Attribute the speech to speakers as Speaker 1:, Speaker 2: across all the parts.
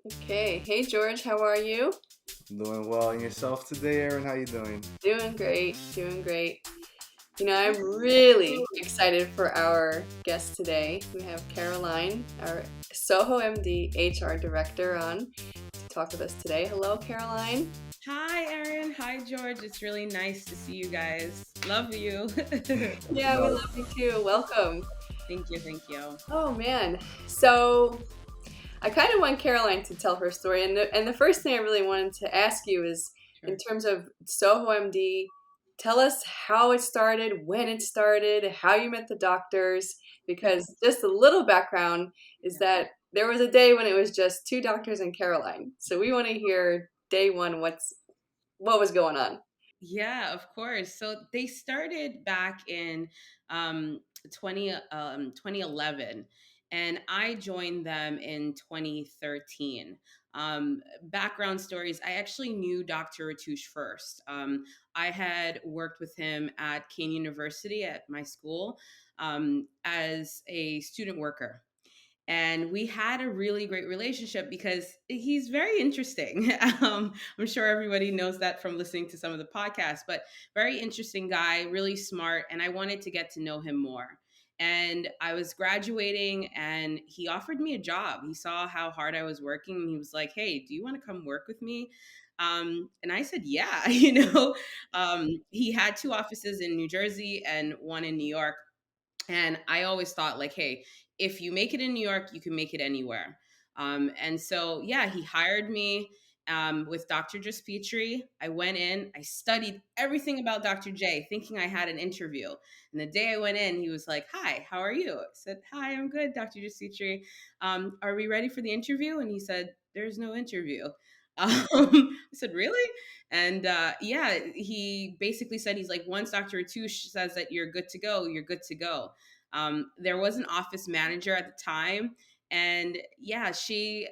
Speaker 1: Okay. Hey, George, how are you?
Speaker 2: Doing well. And yourself today, Erin? How you doing?
Speaker 1: Doing great, doing great. I'm really excited for our guest today. We have Caroline, our SohoMD HR director, on to talk with us today. Hello, Caroline.
Speaker 3: Hi, Erin. Hi, George. It's really nice to see you guys. Love you.
Speaker 1: Yeah, we love you too. Welcome.
Speaker 3: Thank you. Thank you.
Speaker 1: Oh, man. So, I kind of want Caroline to tell her story. And the first thing I really wanted to ask you is in
Speaker 3: Sure.
Speaker 1: terms of SohoMD, tell us how it started, when it started, how you met the doctors, because just a little background is
Speaker 3: Yeah.
Speaker 1: that there was a day when it was just two doctors and Caroline. So we want to hear day one, what was going on.
Speaker 3: Yeah, of course. So they started back in 2011, and I joined them in 2013. Background stories, I actually knew Dr. Ratush first. I had worked with him at Kane University at my school as a student worker, and we had a really great relationship because he's very interesting. I'm sure everybody knows that from listening to some of the podcasts, but very interesting guy, really smart, and I wanted to get to know him more. And I was graduating, and he offered me a job. He saw how hard I was working, and he was like, "Hey, do you want to come work with me?" And I said, "Yeah." He had two offices in New Jersey and one in New York, and I always thought, like, hey, if you make it in New York, you can make it anywhere. And so, yeah, he hired me with Dr. Jospitre. I went in, I studied everything about Dr. J, thinking I had an interview. And the day I went in, he was like, "Hi, how are you?" I said, "Hi, I'm good, Dr. Jospitre. Are we ready for the interview?" And he said, "There's no interview." I said, "Really?" And yeah, he basically said, he's like, once Dr. Ratush says that you're good to go, you're good to go. There was an office manager at the time, and yeah, she's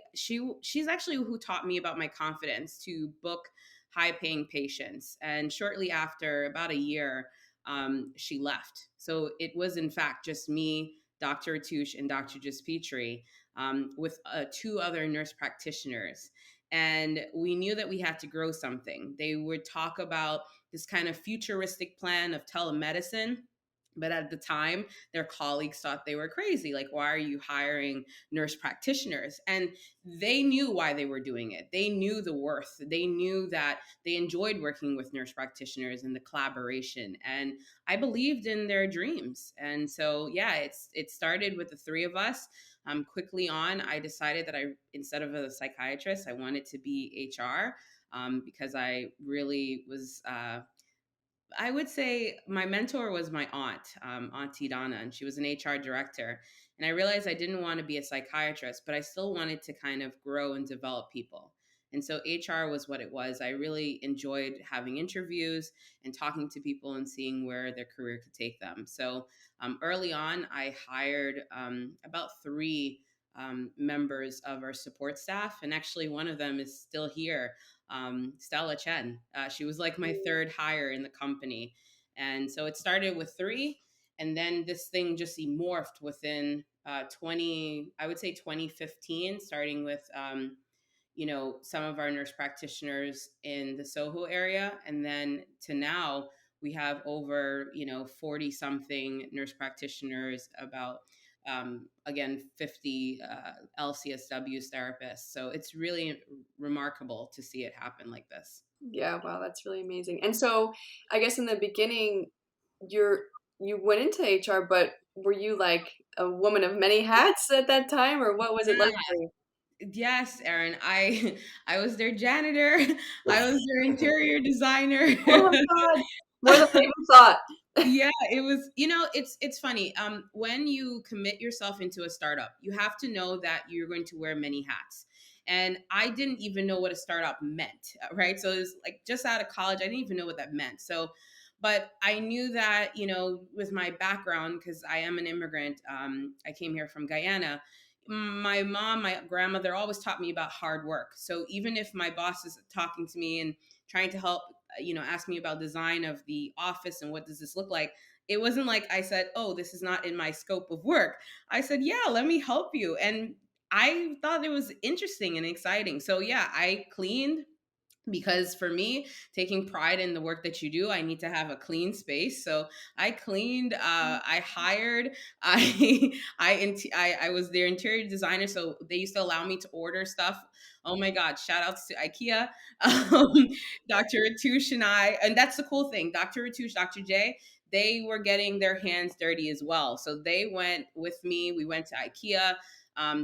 Speaker 3: actually who taught me about my confidence to book high paying patients. And shortly after, about a year, she left. So it was in fact just me, Dr. Ratush, and Dr. Jaspitri, with two other nurse practitioners. And we knew that we had to grow something. They would talk about this kind of futuristic plan of telemedicine. But at the time, their colleagues thought they were crazy. Like, why are you hiring nurse practitioners? And they knew why they were doing it. They knew the worth. They knew that they enjoyed working with nurse practitioners and the collaboration. And I believed in their dreams. And so, yeah, it started with the three of us. Quickly on, I decided that instead of a psychiatrist, I wanted to be HR, because I really was. I would say my mentor was my aunt, Auntie Donna, and she was an HR director. And I realized I didn't want to be a psychiatrist, but I still wanted to kind of grow and develop people. And so HR was what it was. I really enjoyed having interviews and talking to people and seeing where their career could take them. So early on, I hired about three members of our support staff. And actually, one of them is still here, Stella Chen. She was like my third hire in the company. And so it started with three, and then this thing just morphed within 20, I would say 2015, starting with, some of our nurse practitioners in the Soho area. And then to now, we have over, 40 something nurse practitioners, about again 50 LCSWs therapists. So it's really remarkable to see it happen like this.
Speaker 1: Yeah, wow, that's really amazing. And so I guess in the beginning, you're you went into HR, but were you like a woman of many hats at that time, or what was it like for you?
Speaker 3: Yes, Erin. I was their janitor. I was their interior designer.
Speaker 1: Oh my God, more than I even thought.
Speaker 3: Yeah, it was, it's funny. When you commit yourself into a startup, you have to know that you're going to wear many hats. And I didn't even know what a startup meant, right? So it was like just out of college, I didn't even know what that meant. So, but I knew that, with my background, because I am an immigrant, I came here from Guyana. My mom, my grandmother always taught me about hard work. So even if my boss is talking to me and trying to help, ask me about design of the office and what does this look like, it wasn't like I said, "Oh, this is not in my scope of work." I said, "Yeah, let me help you." And I thought it was interesting and exciting. So yeah, I cleaned because for me, taking pride in the work that you do, I need to have a clean space. So I cleaned, I hired, I was their interior designer, so they used to allow me to order stuff. Oh my god, shout outs to IKEA. um, Dr. Ratush and I, and that's the cool thing, Dr. Ratush, Dr. J, they were getting their hands dirty as well, so they went with me. We went to IKEA.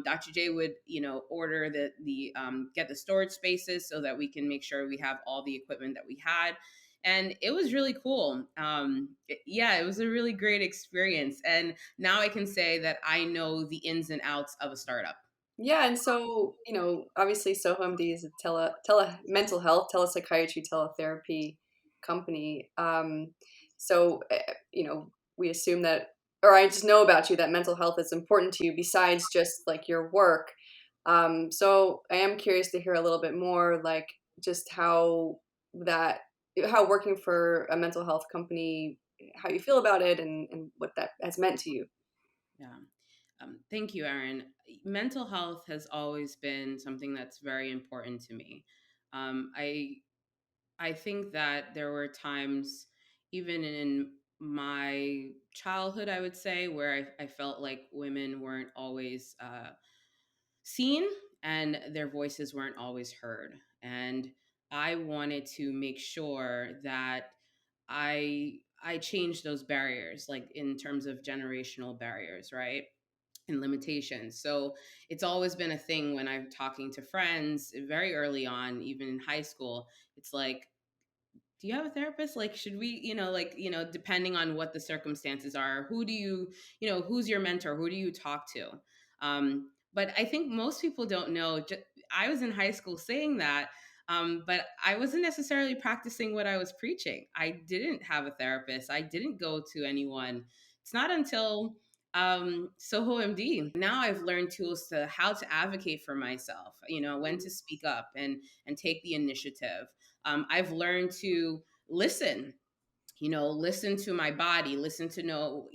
Speaker 3: Dr. J would, order the get the storage spaces so that we can make sure we have all the equipment that we had, and it was really cool. Yeah, it was a really great experience, and now I can say that I know the ins and outs of a startup.
Speaker 1: Yeah, and so, obviously SohoMD is a mental health, telepsychiatry, teletherapy company. So, we assume that, or I just know about you that mental health is important to you besides just like your work. So I am curious to hear a little bit more, like just that, how working for a mental health company, how you feel about it and what that has meant to you.
Speaker 3: Yeah. Thank you, Erin. Mental health has always been something that's very important to me. Um, I I think that there were times, even in my childhood, I would say, where I felt like women weren't always seen and their voices weren't always heard. And I wanted to make sure that I changed those barriers, like in terms of generational barriers, right? And limitations. So it's always been a thing when I'm talking to friends very early on, even in high school. It's like, do you have a therapist? Like, should we, depending on what the circumstances are, who do you, who's your mentor? Who do you talk to? But I think most people don't know. I was in high school saying that, but I wasn't necessarily practicing what I was preaching. I didn't have a therapist. I didn't go to anyone. It's not until Soho MD. Now I've learned tools to how to advocate for myself, when to speak up and take the initiative. I've learned to listen, listen to my body, listen to know,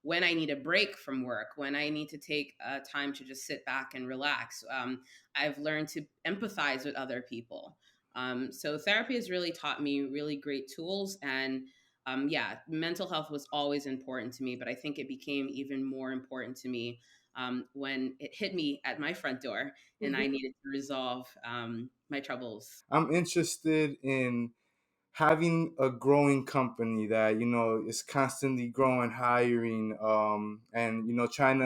Speaker 3: when I need a break from work, when I need to take time to just sit back and relax. I've learned to empathize with other people. So therapy has really taught me really great tools. And yeah, mental health was always important to me, but I think it became even more important to me when it hit me at my front door and I needed to resolve my troubles.
Speaker 2: I'm interested in having a growing company that is constantly growing, hiring, and trying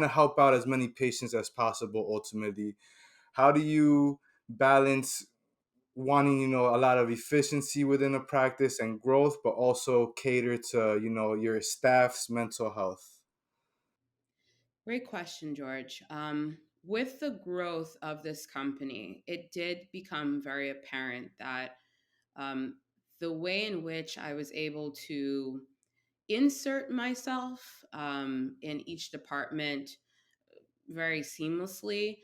Speaker 2: to help out as many patients as possible. Ultimately, how do you balance wanting a lot of efficiency within a practice and growth, but also cater to your staff's mental health?
Speaker 3: Great question, George. With the growth of this company, it did become very apparent that um, the way in which I was able to insert myself in each department very seamlessly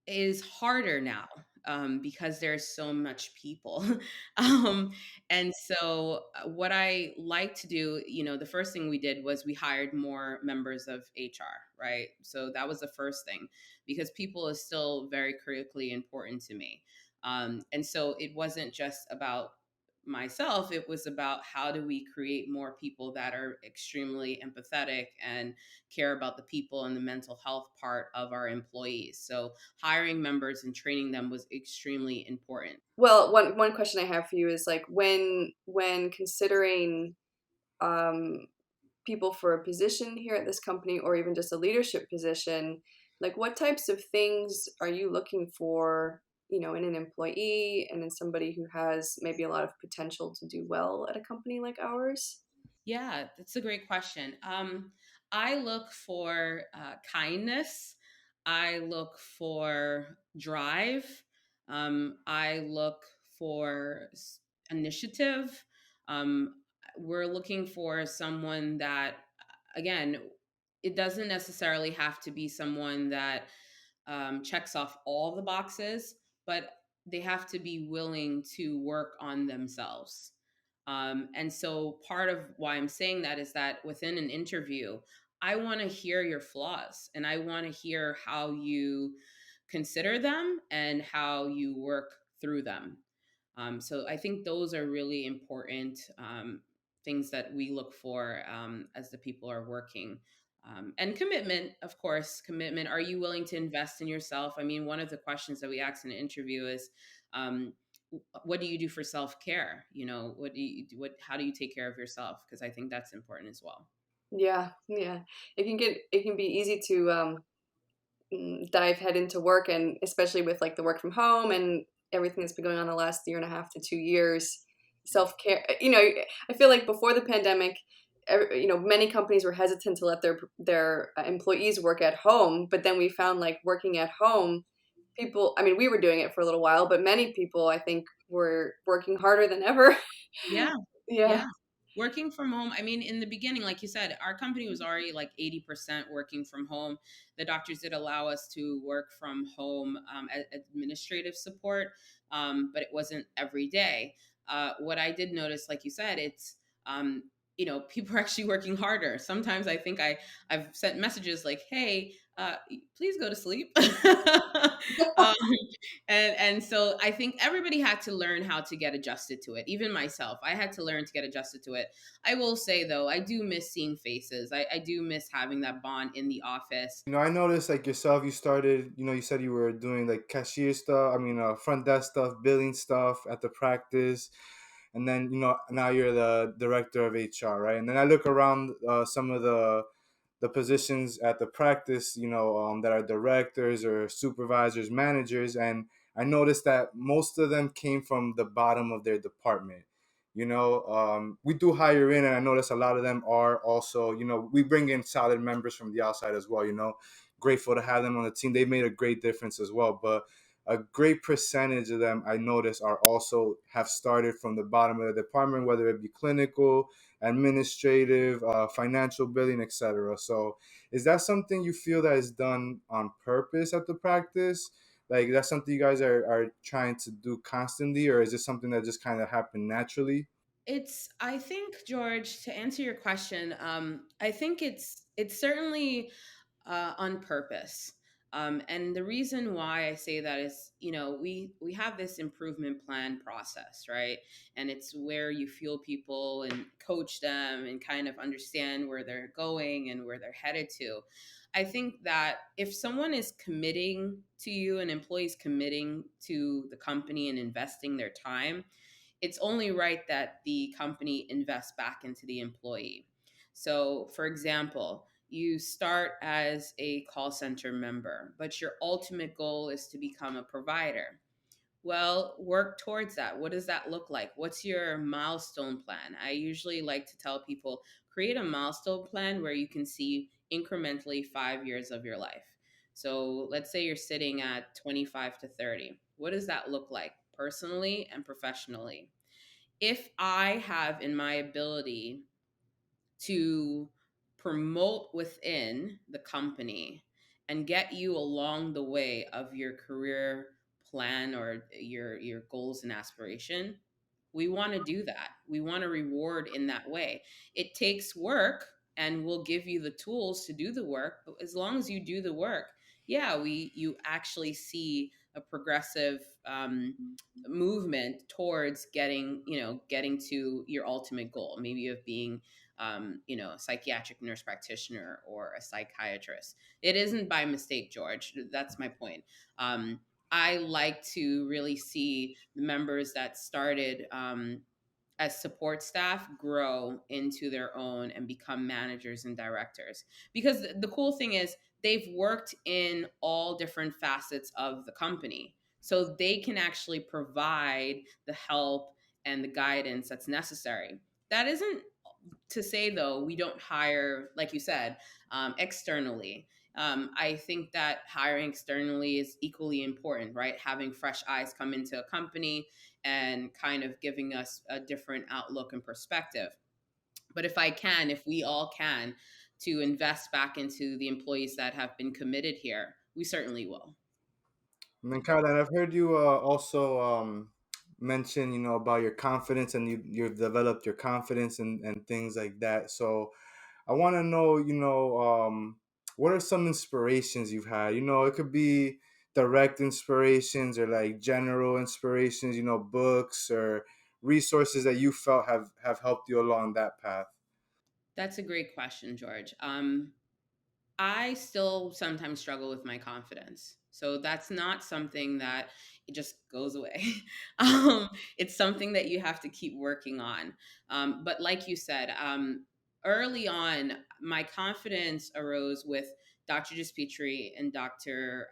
Speaker 3: is harder now because there's so much people. um, and so, what I like to do, the first thing we did was we hired more members of HR, right? So that was the first thing because people is still very critically important to me. And so it wasn't just about myself, it was about how do we create more people that are extremely empathetic and care about the people and the mental health part of our employees. So hiring members and training them was extremely important.
Speaker 1: Well, one question I have for you is like when considering um, people for a position here at this company or even just a leadership position, like what types of things are you looking for, in an employee and in somebody who has maybe a lot of potential to do well at a company like ours?
Speaker 3: Yeah, that's a great question. I look for kindness. I look for drive. I look for initiative. Um, we're looking for someone that, again, it doesn't necessarily have to be someone that checks off all the boxes, but they have to be willing to work on themselves. And so part of why I'm saying that is that within an interview, I want to hear your flaws, and I want to hear how you consider them and how you work through them. So I think those are really important things that we look for as the people are working. And commitment, of course, commitment. Are you willing to invest in yourself? I mean, one of the questions that we ask in an interview is, um, what do you do for self care? You know, what do you do? How do you take care of yourself? Because I think that's important as well.
Speaker 1: Yeah, yeah. It can be easy to dive head into work, and especially with like the work from home and everything that's been going on the last year and a half to 2 years. Self care, I feel like before the pandemic, many companies were hesitant to let their employees work at home, but then we found like working at home, people. I mean, we were doing it for a little while, but many people, I think, were working harder than ever.
Speaker 3: Yeah.
Speaker 1: Yeah.
Speaker 3: Yeah. Working from home. I mean, in the beginning, like you said, our company was already like 80% working from home. The doctors did allow us to work from home administrative support, but it wasn't every day. What I did notice, like you said, it's, um, people are actually working harder. Sometimes I think I've sent messages like, hey, please go to sleep. um, and so I think everybody had to learn how to get adjusted to it. Even myself, I had to learn to get adjusted to it. I will say though, I do miss seeing faces. I do miss having that bond in the office.
Speaker 2: I noticed like yourself, you started, you said you were doing like cashier stuff, front desk stuff, billing stuff at the practice. And then, now you're the director of HR, right? And then I look around some of the positions at the practice, that are directors or supervisors, managers, and I noticed that most of them came from the bottom of their department. We do hire in, and I notice a lot of them are also, we bring in solid members from the outside as well. Grateful to have them on the team. They made a great difference as well, but a great percentage of them I notice are also have started from the bottom of the department, whether it be clinical, administrative, financial billing, etc. So, is that something you feel that is done on purpose at the practice? Like, that's something you guys are trying to do constantly, or is it something that just kind of happened naturally?
Speaker 3: I think, George, to answer your question, I think it's certainly on purpose. And the reason why I say that is, we have this improvement plan process, right? And it's where you feel people and coach them and kind of understand where they're going and where they're headed to. I think that if someone is committing to you, an employee is committing to the company and investing their time, it's only right that the company invests back into the employee. So, for example, you start as a call center member, but your ultimate goal is to become a provider. Well, work towards that. What does that look like? What's your milestone plan? I usually like to tell people create a milestone plan where you can see incrementally 5 years of your life. So let's say you're sitting at 25 to 30. What does that look like personally and professionally? If I have in my ability to promote within the company and get you along the way of your career plan or your goals and aspiration, we want to do that. We want to reward in that way. It takes work, and we'll give you the tools to do the work, but as long as you do the work, yeah, we you actually see a progressive movement towards getting to your ultimate goal, maybe of being a psychiatric nurse practitioner or a psychiatrist. It isn't by mistake, George. That's my point. I like to really see the members that started as support staff grow into their own and become managers and directors. Because the cool thing is, they've worked in all different facets of the company. So they can actually provide the help and the guidance that's necessary. That isn't to say, though, we don't hire, like you said, externally. I think that hiring externally is equally important, right? Having fresh eyes come into a company and kind of giving us a different outlook and perspective. But if we all can, to invest back into the employees that have been committed here, we certainly will.
Speaker 2: And then, Caroline, I've heard you also mention, about your confidence, and you've developed your confidence and things like that. So, I want to know, what are some inspirations you've had? It could be direct inspirations or like general inspirations, books or resources that you felt have helped you along that path.
Speaker 3: That's a great question, George. I still sometimes struggle with my confidence. So that's not something that it just goes away. um, it's something that you have to keep working on. But like you said, early on, my confidence arose with Dr. Jospitre and Dr.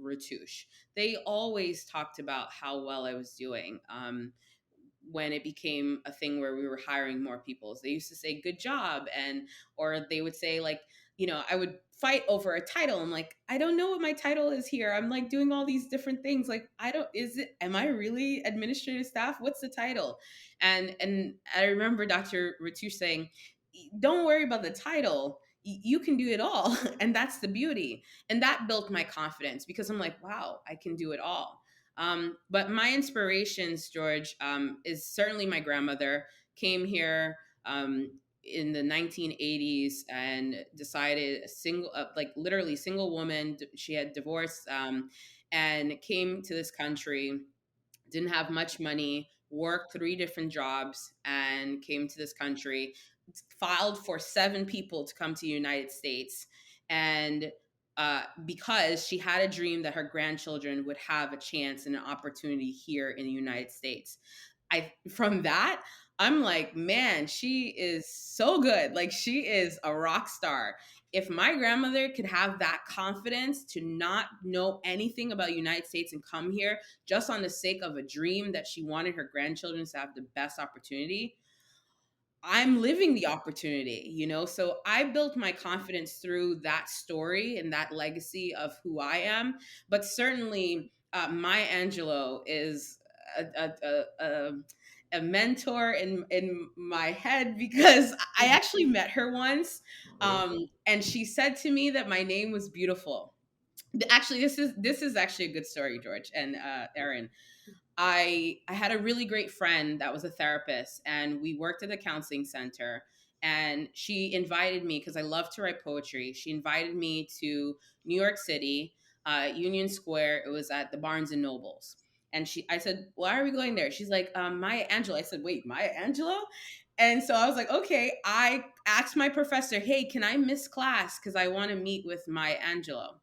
Speaker 3: Ratush. They always talked about how well I was doing. When it became a thing where we were hiring more people, they used to say good job, and or they would say like, I would fight over a title. I'm like, I don't know what my title is here. I'm like doing all these different things. Like, I don't, am I really administrative staff? What's the title? And I remember Dr. Ratush saying, don't worry about the title. You can do it all. And that's the beauty. And that built my confidence because I'm like, wow, I can do it all. But my inspirations, George, is certainly my grandmother came here in the 1980s and decided single, like literally single woman. She had divorced and came to this country, didn't have much money, worked three different jobs, and came to this country, filed for seven people to come to the United States. And because she had a dream that her grandchildren would have a chance and an opportunity here in the United States. From that, I'm like, man, she is so good. Like, she is a rock star. If my grandmother could have that confidence to not know anything about the United States and come here just on the sake of a dream that she wanted her grandchildren to have the best opportunity, I'm living the opportunity, So I built my confidence through that story and that legacy of who I am. But certainly, my Angelo is a, a, a, a a mentor in my head because I actually met her once, and she said to me that my name was beautiful. Actually, this is actually a good story, George and Erin. I had a really great friend that was a therapist, and we worked at a counseling center. And she invited me because I love to write poetry. She invited me to New York City, Union Square. It was at the Barnes and Nobles. And I said, "Why are we going there?" She's like, "Maya Angelou." I said, "Wait, Maya Angelou?" And so I was like, "Okay." I asked my professor, "Hey, can I miss class because I want to meet with Maya Angelou?"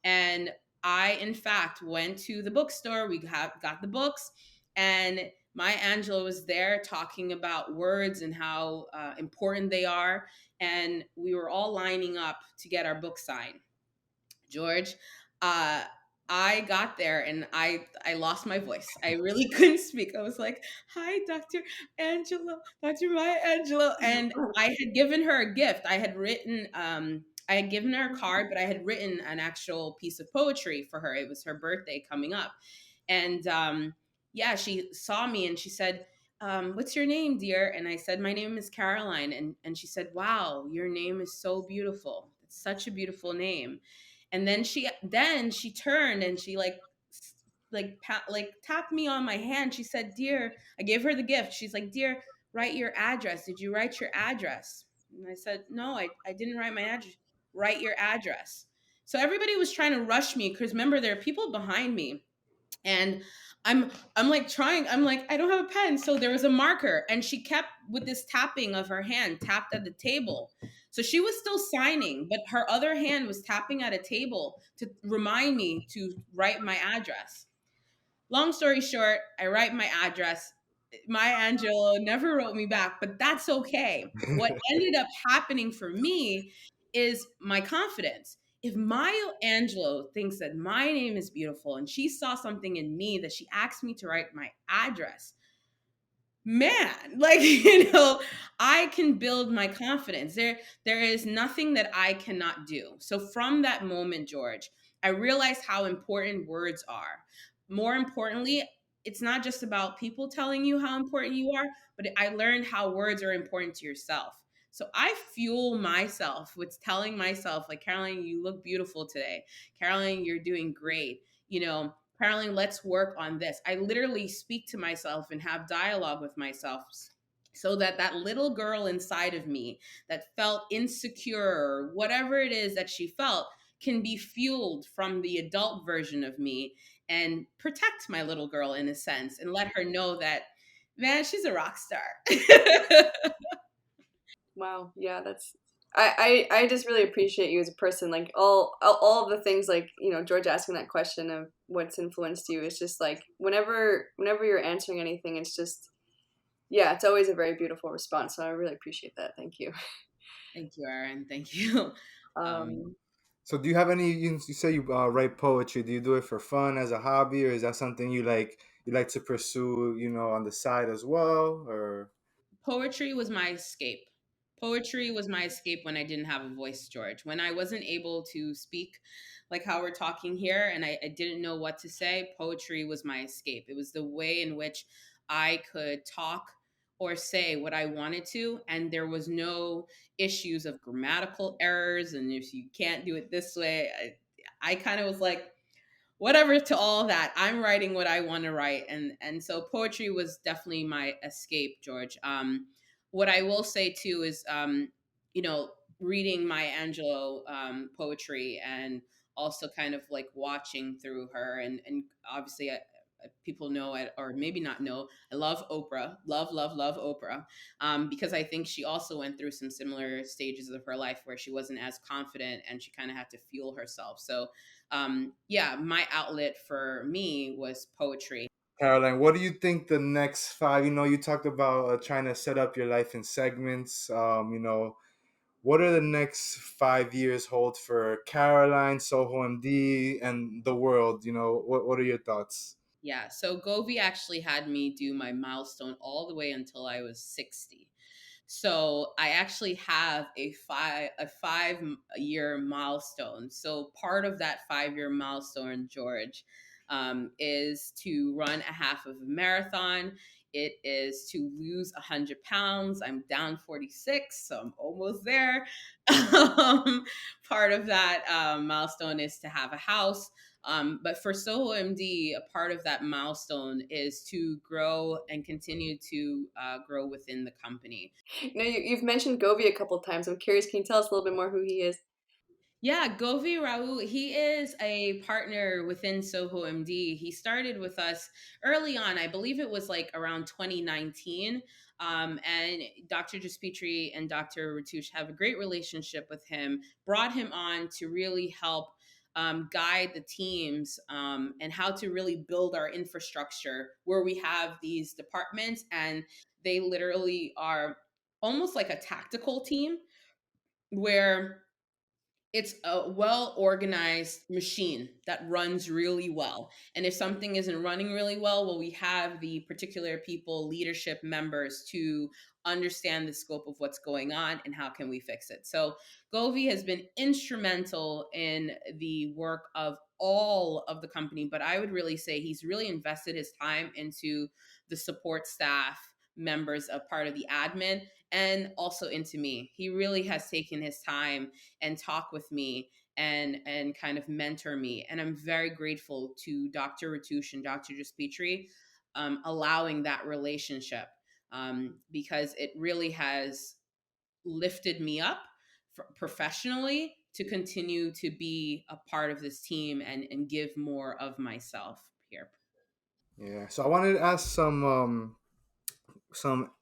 Speaker 3: And I, in fact, went to the bookstore. We got the books, and Maya Angelou was there talking about words and how important they are. And we were all lining up to get our book signed. George, uh, I got there and I lost my voice. I really couldn't speak. I was like, "Hi, Dr. Angelo, Dr. Maya Angelou," and I had given her a gift. I had given her a card, but I had written an actual piece of poetry for her. It was her birthday coming up, and yeah, she saw me and she said, "What's your name, dear?" And I said, "My name is Caroline," and she said, "Wow, your name is so beautiful. It's such a beautiful name." And then she turned and she like tapped me on my hand. She said, "Dear," I gave her the gift. She's like, "Dear, write your address. Did you write your address?" And I said, "No, I didn't write my address." "Write your address." So everybody was trying to rush me because remember there are people behind me, and I'm like trying, I'm like, I don't have a pen. So there was a marker and she kept with this tapping of her hand, tapped at the table. So she was still signing, but her other hand was tapping at a table to remind me to write my address. Long story short, I write my address. Maya Angelou never wrote me back, but that's okay. What ended up happening for me is my confidence. If Maya Angelou thinks that my name is beautiful and she saw something in me that she asked me to write my address, man, like, I can build my confidence. There is nothing that I cannot do. So from that moment, George, I realized how important words are. More importantly, it's not just about people telling you how important you are, but I learned how words are important to yourself. So I fuel myself with telling myself, like, "Caroline, you look beautiful today. Caroline, you're doing great. Caroline, let's work on this." I literally speak to myself and have dialogue with myself. so that that little girl inside of me that felt insecure or whatever it is that she felt can be fueled from the adult version of me, and protect my little girl in a sense, and let her know that, man, she's a rock star.
Speaker 1: Wow. Yeah, that's I just really appreciate you as a person. Like all of the things, like, George asking that question of what's influenced you, it's just like whenever you're answering anything, it's just, yeah, it's always a very beautiful response. So I really appreciate that. Thank you.
Speaker 3: Thank you, Erin. Thank you. um,
Speaker 1: Um
Speaker 2: So do you have any? You say you write poetry. Do you do it for fun as a hobby, or is that something you like to pursue? On the side as well, or
Speaker 3: Poetry was my escape. Poetry was my escape when I didn't have a voice, George. When I wasn't able to speak like how we're talking here, and I didn't know what to say, poetry was my escape. It was the way in which I could talk or say what I wanted to, and there was no issues of grammatical errors. And if you can't do it this way, I kind of was like, whatever to all that. I'm writing what I want to write, and so poetry was definitely my escape, George. What I will say too is, you know, reading my Angelou poetry, and also kind of like watching through her, and obviously. People know it, or maybe not know. I love Oprah, love Oprah, because I think she also went through some similar stages of her life where she wasn't as confident and she kind of had to fuel herself. So yeah, my outlet for me was poetry.
Speaker 2: Caroline? What do you think the next five? You talked about trying to set up your life in segments. What are the next 5 years hold for Caroline, Soho MD, and the world? What are your thoughts?
Speaker 3: Yeah, so Govi actually had me do my milestone all the way until I was 60. So I actually have a 5 year milestone. So part of that 5 year milestone, George, is to run a half of a marathon. It is to lose 100 pounds. I'm down 46, so I'm almost there. Part of that milestone is to have a house. But for Soho MD, a part of that milestone is to grow and continue to grow within the company.
Speaker 1: you've mentioned Govi a couple times. I'm curious, can you tell us a little bit more who he is?
Speaker 3: Yeah, Govi Rao, he is a partner within Soho MD. He started with us early on. I believe it was like around 2019. And Dr. Jospitre and Dr. Ratush have a great relationship with him, brought him on to really help guide the teams, and how to really build our infrastructure where we have these departments, and they literally are almost like a tactical team where it's a well organized machine that runs really well. And if something isn't running really well, we have the particular people, leadership members, to understand the scope of what's going on and how can we fix it. So Govi has been instrumental in the work of all of the company, but I would really say he's really invested his time into the support staff members of part of the admin, and also into me. He really has taken his time and talk with me, and kind of mentor me. And I'm very grateful to Dr. Ratush and Dr. Jaspitri, allowing that relationship, because it really has lifted me up professionally to continue to be a part of this team, and give more of myself here.
Speaker 2: Yeah. So I wanted to ask some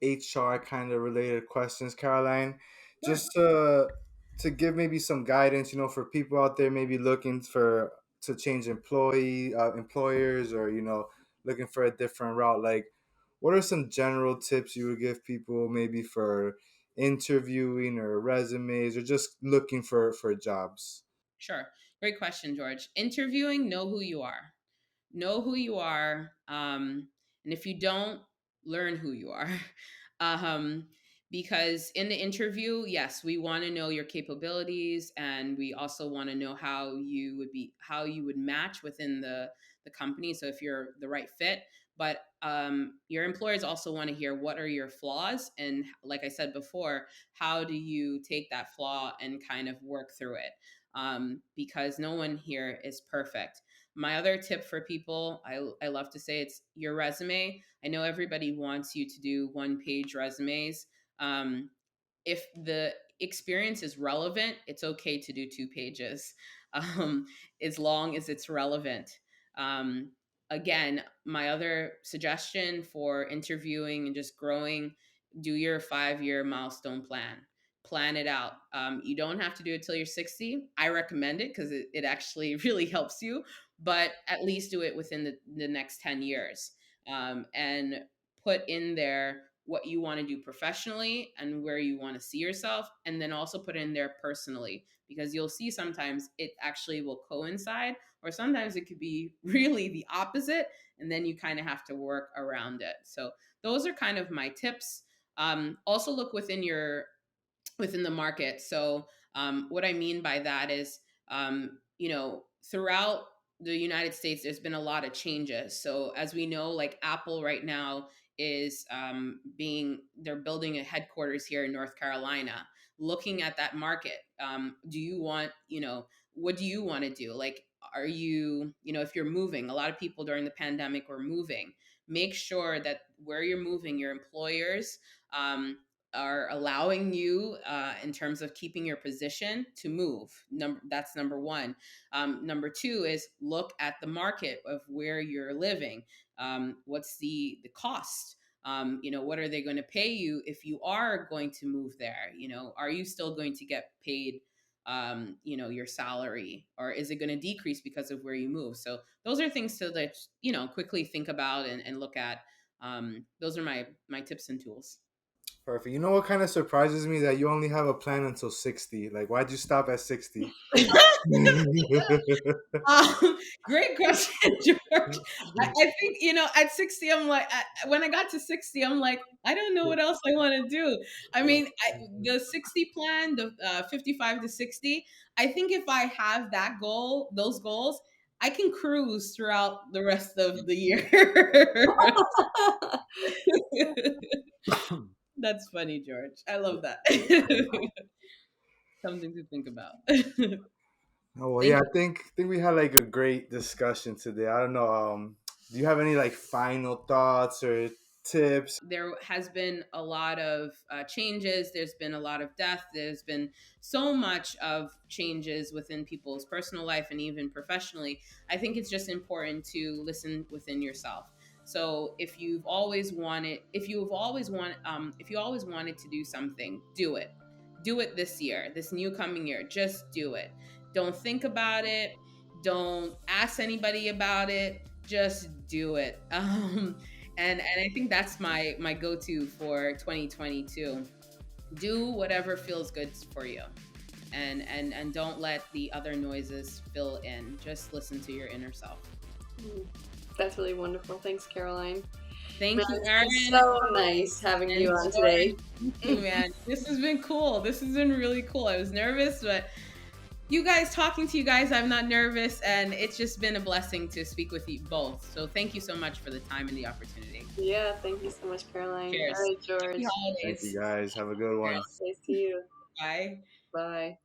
Speaker 2: HR kind of related questions, Caroline,
Speaker 3: Sure.
Speaker 2: just to give maybe some guidance, for people out there maybe looking for to change employers, or looking for a different route. Like, what are some general tips you would give people maybe for interviewing or resumes, or just looking for jobs?
Speaker 3: Sure. Great question, George. Interviewing, know who you are. Know who you are. And if you don't, learn who you are. um, because in the interview, yes, we want to know your capabilities, and we also want to know how you would match within the company. So if you're the right fit, but your employers also want to hear what are your flaws, and like I said before, how do you take that flaw and kind of work through it, because no one here is perfect. My other tip for people, I love to say, it's your resume. I know everybody wants you to do 1 page resumes. Um, if the experience is relevant, it's okay to do 2 pages, um, as long as it's relevant. Um, Again, my other suggestion for interviewing and just growing, do your 5 year milestone plan. Plan it out. You don't have to do it till you're 60. I recommend it because it actually really helps you, but at least do it within the next 10 years, and put in there what you want to do professionally and where you want to see yourself, and then also put in there personally, because you'll see sometimes it actually will coincide, or sometimes it could be really the opposite, and then you kind of have to work around it. So those are kind of my tips. Also look within the market. So what I mean by that is, throughout the United States, there's been a lot of changes. So as we know, like Apple right now is they're building a headquarters here in North Carolina. Looking at that market, do you want, what do you want to do? Like, are you, if you're moving, a lot of people during the pandemic were moving. Make sure that where you're moving, your employers um, are allowing you, in terms of keeping your position, to move. That's number one. Number two is look at the market of where you're living. What's the cost? What are they going to pay you if you are going to move there? Are you still going to get paid, your salary, or is it going to decrease because of where you move? So those are things to, that, quickly think about and look at. Those are my tips and tools.
Speaker 2: Perfect. You know what kind of surprises me, that you only have a plan until 60. Like, why'd you stop at 60?
Speaker 3: Great question, George. I think, at 60, I'm like, when I got to 60, I'm like, I don't know what else I want to do. I mean, the 60 plan, the 55 to 60, I think if I have those goals, I can cruise throughout the rest of the year. That's funny, George. I love that. Something to think about.
Speaker 2: Oh well,
Speaker 3: Thank
Speaker 2: yeah.
Speaker 3: you.
Speaker 2: I think we had like a great discussion today. I don't know. Do you have any like final thoughts or tips?
Speaker 3: There has been a lot of changes. There's been a lot of death. There's been so much of changes within people's personal life and even professionally. I think it's just important to listen within yourself. So if you always wanted to do something, do it. Do it this year, this new coming year. Just do it. Don't think about it. Don't ask anybody about it. Just do it. And I think that's my go-to for 2022. Do whatever feels good for you, and don't let the other noises fill in. Just listen to your inner self.
Speaker 1: That's really wonderful. Thanks, Caroline.
Speaker 3: Thank
Speaker 1: Man,
Speaker 3: you,
Speaker 1: it's
Speaker 3: Erin.
Speaker 1: been so nice having
Speaker 3: And
Speaker 1: you on
Speaker 3: George.
Speaker 1: today.
Speaker 3: Thank you, man. This has been cool. This has been really cool. I was nervous, but talking to you guys, I'm not nervous, and it's just been a blessing to speak with you both. So thank you so much for the time and the opportunity.
Speaker 1: Yeah, thank you so much, Caroline.
Speaker 3: Cheers.
Speaker 1: All right, George.
Speaker 3: Happy
Speaker 2: Thank you
Speaker 3: holidays.
Speaker 2: guys. Have a good one.
Speaker 1: Say to you.
Speaker 3: Bye.
Speaker 1: Bye.